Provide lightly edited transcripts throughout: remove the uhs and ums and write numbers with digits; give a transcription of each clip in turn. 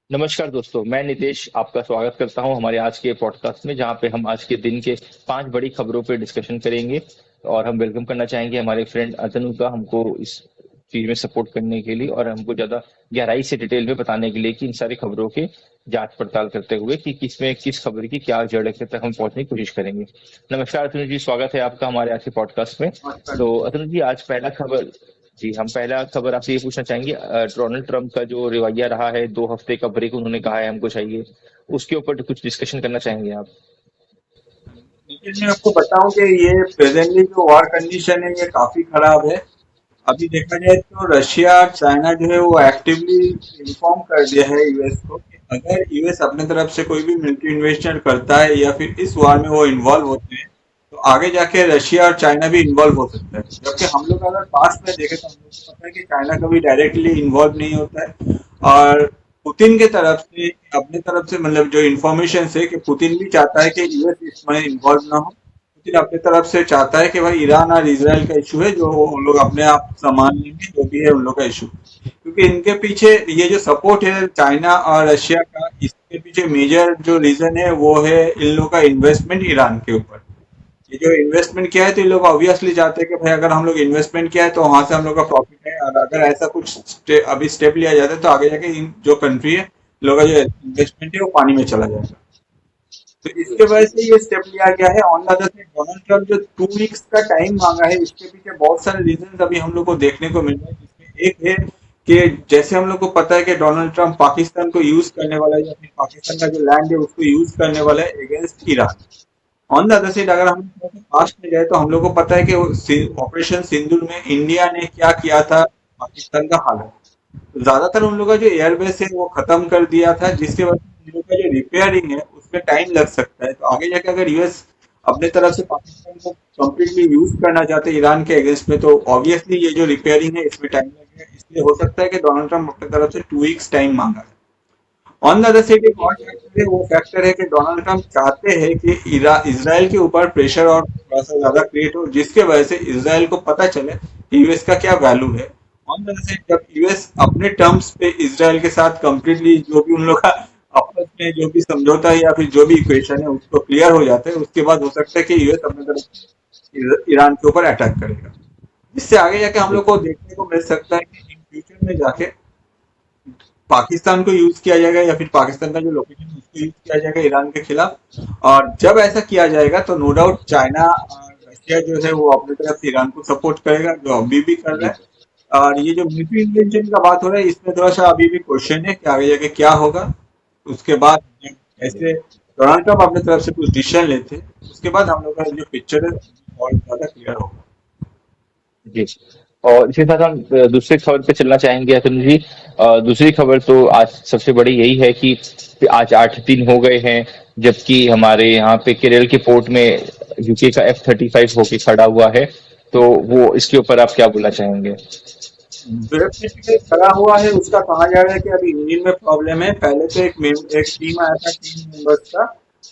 नमस्कार दोस्तों, मैं नितेश आपका स्वागत करता हूं हमारे आज के पॉडकास्ट में, जहां पे हम आज के दिन के 5 बड़ी खबरों पे डिस्कशन करेंगे। और हम वेलकम करना चाहेंगे हमारे फ्रेंड अतनु का, हमको इस चीज में सपोर्ट करने के लिए और हमको ज्यादा गहराई से डिटेल में बताने के लिए कि इन सारी खबरों के जांच पड़ताल करते हुए कि किसमें किस खबर की क्या जड़ है तक हम पहुंचने की कोशिश करेंगे। नमस्कार अतनु जी, स्वागत है आपका हमारे आज के पॉडकास्ट में। नमस्कार। तो अतनु जी, आज पहला खबर जी, हम पहला खबर आपसे ये पूछना चाहेंगे। डोनाल्ड ट्रंप का जो रवैया रहा है, 2 हफ्ते का ब्रेक उन्होंने कहा है हमको चाहिए, उसके ऊपर कुछ डिस्कशन करना चाहेंगे आप? लेकिन मैं आपको बताऊं कि ये प्रेजेंटली जो वार कंडीशन है ये काफी खराब है। अभी देखा जाए तो रशिया और चाइना जो है वो एक्टिवली इन्फॉर्म कर दिया है यूएस को कि अगर यूएस अपने तरफ से कोई भी मिलिट्री इन्वेस्टमेंट करता है या फिर इस वार में वो इन्वॉल्व होते हैं तो आगे जाके रशिया और चाइना भी इन्वॉल्व हो सकता है। जबकि हम लोग अगर पास्ट में देखें तो हम लोग को पता है कि चाइना कभी डायरेक्टली इन्वॉल्व नहीं होता है। और पुतिन के तरफ से अपने तरफ से मतलब जो इन्फॉर्मेशन है कि पुतिन भी चाहता है कि यूएस इसमें इन्वॉल्व ना हो। पुतिन अपने तरफ से चाहता है कि भाई ईरान और इसराइल का इशू है जो उन लोग अपने आप संभाल लेंगे, जो भी है उन लोग का इशू। क्योंकि इनके पीछे ये जो सपोर्ट है चाइना और रशिया का, इसके पीछे मेजर जो रीजन है वो है इन लोगों का इन्वेस्टमेंट ईरान के ऊपर। ये जो इन्वेस्टमेंट किया है तो ये लोग ऑब्वियसली चाहते हैं कि भाई अगर हम लोग इन्वेस्टमेंट किया है तो वहां से हम लोग का प्रॉफिट है, और अगर ऐसा कुछ अभी स्टेप लिया जाता है तो आगे जाके इन जो कंट्री है लोग का जो इन्वेस्टमेंट है वो पानी में चला जाएगा। तो इसके वजह से ये स्टेप लिया गया है। On the other side Donald Trump जो 2 वीक्स का टाइम मांगा है, इसके पीछे बहुत सारे रीजन अभी हम लोग को देखने को मिल रहे हैं, जिसमें एक है कि जैसे हम लोग को पता है कि डोनाल्ड ट्रम्प पाकिस्तान को यूज करने वाला है या फिर पाकिस्तान का जो लैंड है उसको यूज करने वाला है against Iran. On the other side अगर हम पास्ट में जाए तो हम लोग को पता है कि ऑपरेशन सिंदूर में इंडिया ने क्या किया था पाकिस्तान का हालत। तो ज्यादातर उन लोगों का जो एयरबेस है वो खत्म कर दिया था, जिसके वजह से उन लोगों का जो रिपेयरिंग है उसमें टाइम लग सकता है। तो आगे जाके अगर यूएस अपने तरफ से पाकिस्तान को कंप्लीटली यूज करना चाहते हैं ईरान के अगेंस्ट में तो ऑब्वियसली ये जो रिपेयरिंग है इसमें टाइम लगेगा। इसलिए हो सकता है कि डोनाल्ड ट्रम्प अपनी तरफ से 2 वीक्स टाइम मांगा है। ऑन द अदर साइड एक और फैक्टर है, वो फैक्टर है कि डोनाल्ड ट्रंप चाहते हैं कि इसराइल के ऊपर प्रेशर और थोड़ा सा ज्यादा क्रिएट हो, जिसके वजह से इसराइल को पता चले कि यूएस का क्या वैल्यू है। ऑन द अदर साइड जब यूएस अपने टर्म्स पे इसराइल के साथ कंप्लीटली जो भी उन लोग का आपस में जो भी समझौता है या फिर जो भी इक्वेशन है उसको क्लियर हो जाता है, उसके बाद हो सकता है कि यूएस अपने तरफ से ईरान के ऊपर अटैक करेगा। इससे आगे जाके हम लोग को देखने को मिल सकता है कि इन फ्यूचर में जाके पाकिस्तान को यूज किया जाएगा या फिर पाकिस्तान का जो लोकेशन है उसको यूज किया जाएगा ईरान के खिलाफ। और जब ऐसा किया जाएगा तो नो डाउट चाइना और रशिया जो है वो अपनी तरफ से ईरान को सपोर्ट करेगा, जो अभी भी कर रहा जी। है। और ये जो मिलिट्री इंटेंशन का बात हो रहा है इसमें थोड़ा सा अभी भी क्वेश्चन है कि आगे जाके क्या होगा। उसके बाद जब जी। ऐसे डोनाल्ड ट्रम्प अपनी तरफ से कुछ डिसीजन लेते हैं उसके बाद हम लोग का जो पिक्चर है और ज्यादा क्लियर होगा। जी। और इसी के साथ हम दूसरी खबर पे चलना चाहेंगे अतुल जी। दूसरी खबर तो आज सबसे बड़ी यही है कि आज 8 दिन हो गए हैं जबकि हमारे यहाँ पे केरल के पोर्ट में यूके का F-35 होके खड़ा हुआ है। तो वो इसके ऊपर आप क्या बोलना चाहेंगे? वेब खड़ा हुआ है, उसका कहा जा रहा है कि अभी इंजन में प्रॉब्लम है। पहले तो एक टीम आया था 3 मेंबर्स का,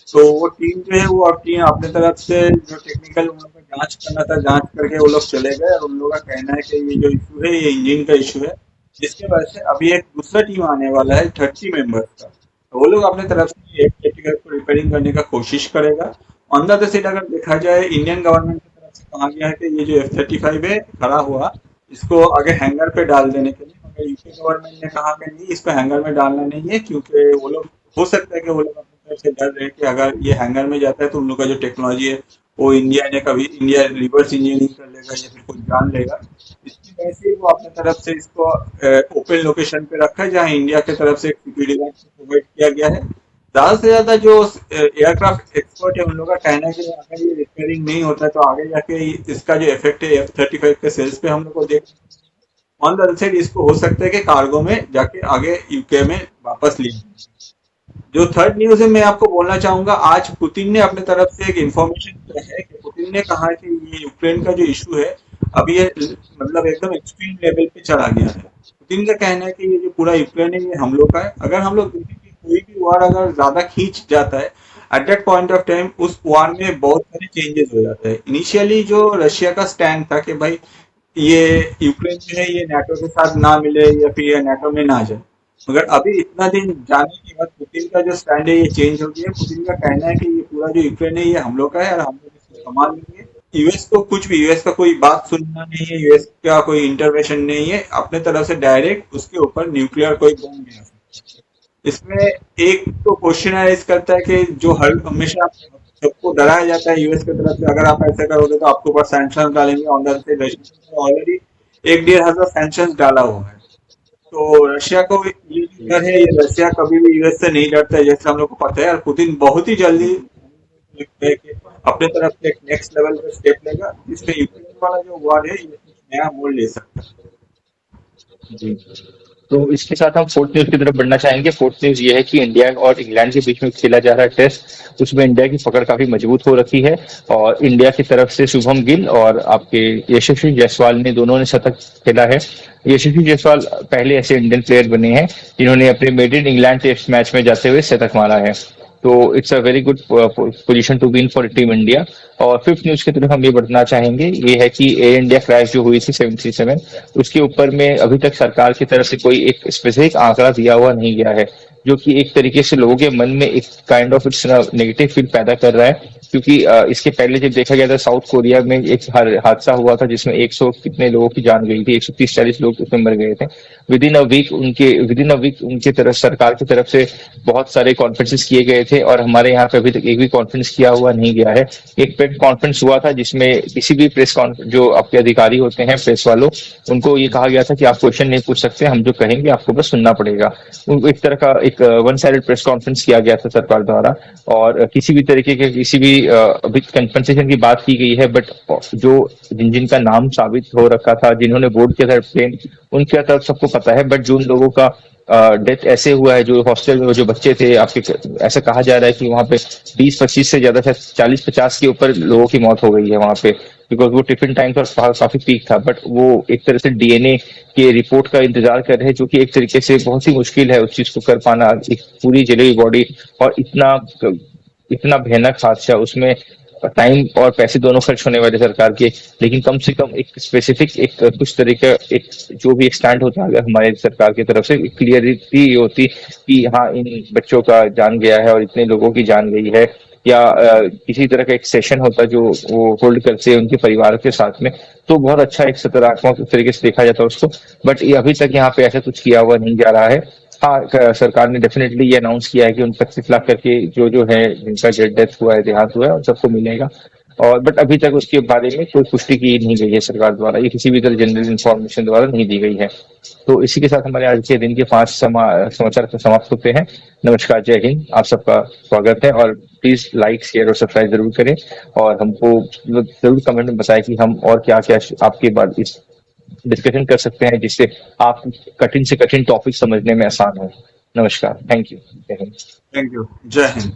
तो वो टीम जो है वो अब टीम अपने तरफ से जो टेक्निकल उन लोगों का जांच करना था जांच करके वो लोग चले गए, और उन लोगों का कहना है कि ये जो इशू है ये इंजन का इशू है, जिसके वजह से अभी एक दूसरा टीम आने वाला है 30 मेंबर्स का। तो वो लोग अपने तरफ से एक टेक्निकल को रिपेयरिंग करने का कोशिश करेगा। ऑन द अदर साइड अगर देखा जाए इंडियन गवर्नमेंट की तरफ से कहा गया है कि ये जो F-35 है खड़ा हुआ इसको आगे हैंगर पे डाल देने के लिए, मगर यूके गवर्नमेंट ने कहा कि नहीं, इसको हैंगर में डालना नहीं है, क्योंकि वो लोग हो सकता है कि वो लोग अपनी तरफ से डर रहे कि अगर ये हैंगर में जाता है तो उन लोग का जो टेक्नोलॉजी है वो इंडिया रिवर्स इंजीनियरिंग कर लेगा या फिर कुछ जान लेगा। इसकी वजह से वो अपने तरफ से इसको ओपन लोकेशन पे रखा है जहाँ इंडिया की तरफ से सिक्योरिटी गार्ड प्रोवाइड किया गया है। ज्यादा से ज्यादा जो एयरक्राफ्ट एक्सपर्ट है उन लोगों का कहना है कि अगर ये रिपेयरिंग नहीं होता है तो आगे जाके इसका जो इफेक्ट है F-35 के सेल्स पे हम लोग को देख। ऑन द अदर साइड इसको हो सकता है कि कार्गो में जाके आगे यूके में वापस लिया। जो थर्ड न्यूज है मैं आपको बोलना चाहूंगा, आज पुतिन ने अपने तरफ से एक इंफॉर्मेशन दिया है कि पुतिन ने कहा कि ये यूक्रेन का जो इशू है अभी ये मतलब एकदम एक्सट्रीम लेवल पे चला गया है। पुतिन का कहना है कि ये जो पूरा यूक्रेन है ये हम लोग का है। अगर हम लोग देखें कि कोई भी वार अगर ज्यादा खींच जाता है at that point of time उस वार में बहुत सारे चेंजेस हो जाते हैं। इनिशियली जो रशिया का स्टैंड था कि भाई ये यूक्रेन जो है ये नाटो के साथ ना मिले या फिर ये नाटो में ना जाए, मगर अभी इतना दिन जाने के बाद पुतिन का जो स्टैंड है ये चेंज हो गया है। पुतिन का कहना है कि ये पूरा जो यूक्रेन है ये हम लोग का है और हम लोग इसको संभाल लेंगे। यूएस को कुछ भी, यूएस का कोई बात सुनना नहीं है, यूएस का कोई इंटरवेंशन नहीं है, अपने तरफ से डायरेक्ट उसके ऊपर न्यूक्लियर कोई बम गिरा सकता है। इसमें एक तो क्वेश्चन राइज करता है कि जो हर हमेशा सबको डराया जाता है यूएस की तरफ से, अगर आप ऐसा करोगे तो आपके ऊपर सैंक्शन डालेंगे ऑन द ऑलरेडी 1-1.5 हजार सैंक्शन डाला हुआ है। तो रशिया को ये जो डर है, ये रशिया कभी भी यूएस से नहीं डरता है, जैसे हम लोग को पता है। और पुतिन बहुत ही जल्दी लगता है कि अपने तरफ से एक नेक्स्ट लेवल पे स्टेप लेगा, जिसमें यूक्रेन वाला जो वार है ये कुछ नया मोड़ ले सकता है। जी। तो इसके साथ हम फोर्थ न्यूज की तरफ बढ़ना चाहेंगे। फोर्थ न्यूज ये है कि इंडिया और इंग्लैंड के बीच में खेला जा रहा टेस्ट, उसमें इंडिया की पकड़ काफी मजबूत हो रखी है। और इंडिया की तरफ से शुभम गिल और आपके यशस्वी जायसवाल ने दोनों ने शतक खेला है। यशस्वी जायसवाल पहले ऐसे इंडियन प्लेयर बने हैं जिन्होंने अपने made in England test match में जाते हुए शतक मारा है। तो it's a very good position to win for team India. और फिफ्थ न्यूज की तरफ हम ये बढ़ना चाहेंगे, ये है कि एयर इंडिया क्रैश जो हुई थी 737, उसके ऊपर में अभी तक सरकार की तरफ से कोई एक स्पेसिफिक आंकड़ा दिया हुआ नहीं गया है, जो कि एक तरीके से लोगों के मन में एक kind of its negative feel पैदा कर रहा है। क्योंकि इसके पहले जब देखा गया था साउथ कोरिया में एक हादसा हुआ था जिसमें 100 कितने लोगों की जान गई थी, 130-40 लोग उसमें मर गए थे। विद इन अ वीक उनके तरफ सरकार की तरफ से बहुत सारे कॉन्फ्रेंसेस किए गए थे और हमारे यहाँ पे अभी तक एक भी कॉन्फ्रेंस किया हुआ नहीं गया है। एक प्रेस कॉन्फ्रेंस हुआ था जिसमें किसी भी जो आपके अधिकारी होते हैं प्रेस वालों, उनको ये कहा गया था कि आप क्वेश्चन नहीं पूछ सकते, हम जो कहेंगे आपको बस सुनना पड़ेगा। उनको एक तरह का एक वन साइडेड प्रेस कॉन्फ्रेंस किया गया था सरकार द्वारा। और किसी भी तरीके के किसी भी अभी कंपनसेशन की बात की गई है, बट जो जिन जिन का नाम साबित हो रखा था, जिन्होंने बोर्ड किया था प्लेन, उनका तब सबको पता है। बट जो उन लोगों का डेथ ऐसे हुआ है, जो हॉस्टल में जो बच्चे थे आपके, ऐसा कहा जा रहा है कि वहां पे 20-25 से ज्यादा, शायद 40-50 के ऊपर लोगों की मौत हो गई है वहां पे। बिकॉज वो टिफिन टाइम पर काफी पीक था। बट वो एक तरह से डीएनए के रिपोर्ट का इंतजार कर रहे हैं, जो कि एक तरीके से बहुत ही मुश्किल है उस चीज को कर पाना, एक पूरी जली हुई बॉडी और इतना इतना भयानक हादसा, उसमें टाइम और पैसे दोनों खर्च होने वाले सरकार के। लेकिन कम से कम एक स्पेसिफिक एक कुछ तरीका, एक जो भी एक स्टैंड होता है अगर हमारे सरकार की तरफ से, क्लियरिटी ये होती कि हाँ इन बच्चों का जान गया है और इतने लोगों की जान गई है, या किसी तरह का एक सेशन होता जो वो होल्ड करते हैं उनके परिवार के साथ में, तो बहुत अच्छा एक सकारात्मक तरीके से देखा जाता है उसको। बट ये अभी तक यहाँ पे ऐसा कुछ किया हुआ नहीं जा रहा है। हाँ, सरकार ने डेफिनेटली ये अनाउंस किया है कि उन 25 लाख करके जो जो है जिनका डेथ हुआ है, देहांत हुआ है, उन सबको मिलेगा। और बट अभी तक उसके बारे में कोई पुष्टि की नहीं गई है सरकार द्वारा, ये किसी भी तरह जनरल इंफॉर्मेशन द्वारा नहीं दी गई है। तो इसी के साथ हमारे आज के दिन के 5 समाचार समाप्त होते हैं। नमस्कार, जय हिंद, आप सबका स्वागत है। और प्लीज लाइक, शेयर और सब्सक्राइब जरूर करें। और हमको जरूर कमेंट में बताएं कि हम और क्या क्या आपके बाद इस डिस्कशन कर सकते हैं, जिससे आप कठिन से कठिन टॉपिक समझने में आसान हो। नमस्कार, थैंक यू, जय हिंद। Thank you. जय हिंद।